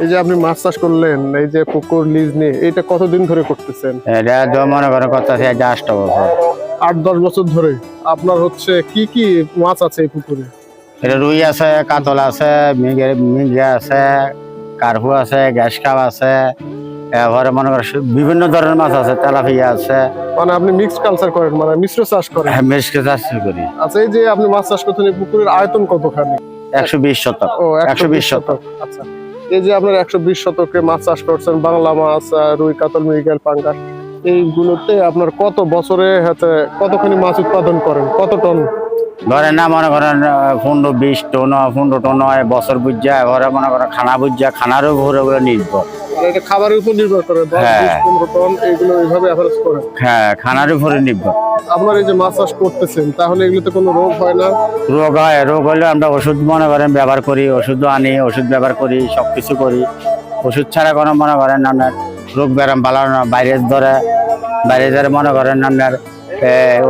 এই যে আপনি মাছ চাষ করলেন, এই যে পুকুর লিজ নিয়ে, এটা কতদিন ধরে করতেছেন? এটা তো মনে করেন করতেছি আজ 8 বছর। 8-10 বছর ধরে। আপনার হচ্ছে কি কি মাছ আছে এই পুকুরে? এটা রুই আছে, কাতল আছে, মির্গা আছে, কার্পু আছে, গ্যাস কাপ আছে, এবারে মনে করেন বিভিন্ন ধরনের মাছ আছে, তেলাপিয়া আছে। মানে আপনি মিক্সড কালচার করেন, মানে মিশ্র চাষ করেন? মিশকে চাষ করি। আচ্ছা, এই যে আপনি মাছ চাষ করতেন, এই পুকুরের আয়তন কতখানি? 120 শতক। ও 120 শতক। আচ্ছা, এই যে আপনার 120 শতকে মাছ চাষ করছেন, বাংলা মাছ, রুই, কাতল, মৃগেল, পাঙ্গাস, এইগুলোতে আপনার কত বছরে হাতে কতখানি মাছ উৎপাদন করেন, কত টন? ধরেন না মনে করেন 15-20 টন, 15 টন হয় বছর বুঝা। এবারে মনে করেন খানা বুঝা, খানার উপরে নির্ভর। মানে এটা খাবারের উপর নির্ভর করে, 10-20-15 টন এইগুলো এইভাবে এভারেজ করেন? হ্যাঁ, খানার উপরে নির্ভর। আপনার এই যে মাছ চাষ করতেছেন, তাহলে এগুলোতে কোনো রোগ হয় না? রোগ হয়, রোগ হলে আমরা ওষুধ মনে করেন ব্যবহার করি, ওষুধ আনি, ওষুধ ব্যবহার করি, সবকিছু করি। ওষুধ ছাড়া কোনো মনে করেন আপনার রোগ ব্যায়াম পালানো না। বাইরে ধরে মনে করেন আপনার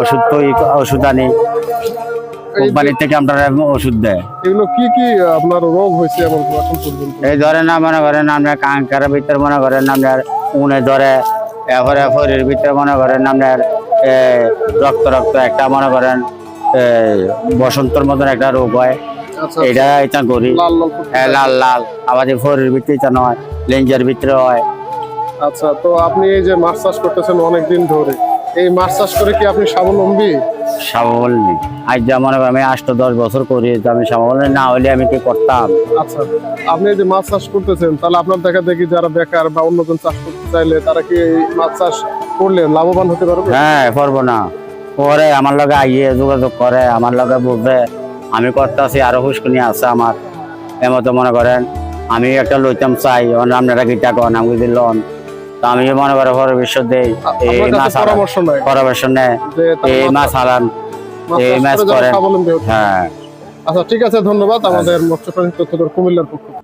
ওষুধ তৈরি, ওষুধ আনি, কোম্পানি থেকে আপনারা ওষুধ দেয়। এগুলো কি কি আপনার রোগ হয়েছে এখন পর্যন্ত? এই ধরে না মনে করেন আপনার কাঙ্কার ভিতরে মনে করেন আপনার উনে ধরে, এরপরে শরীরের ভিতরে মনে করেন আপনার রক্ত একটা মনে করেন বসন্তর মতন একটা রোগ হয়। আচ্ছা, এটা করি লাল লাল ফুটফুটে। লাল লাল আমাদের শরীরের ভিতরে এটা নয়, লেঞ্জের ভিতরে হয়। আচ্ছা, তো আপনি এই যে মাছ চাষ করতেছেন অনেকদিন ধরে, এই মাছ চাষ করে কি আপনি স্বাবলম্বী? স্বাবলম্বী আজ যা মনে করেন আমি 8-10 বছর করি, তো আমি স্বাবলম্বী না হলে আমি কি করতাম? আচ্ছা, আপনি এই যে মাছ চাষ করতেছেন, তাহলে আপনার দেখা দেখি যারা বেকার বা অন্যজন চাষ করতে চাইলে তারা কি এই মাছ চাষ করলে লাভবান হতে পারবে? হ্যাঁ, পারবো না। পরে আমার লগে আইয়ে যোগাযোগ করে, আমার লগে বুঝে আমি করতেছি, আরো হুস্কুনি আছে আমার এমতো মনে করেন। আমি একটা লইতাম চাই, আপনারা গীতা কন, আমি যদি লন, তো আমি মনে করেন ভবিষ্যৎ দেই এই মাছ পরামর্শ নেয়, এই মাছ হারান, এই মাছ করেন। স্বাবলম্বী হতে। হ্যাঁ। আচ্ছা, ঠিক আছে, ধন্যবাদ। আমাদের মৎস্য প্রাণী তথ্য কুমিল্লার পক্ষ থেকে।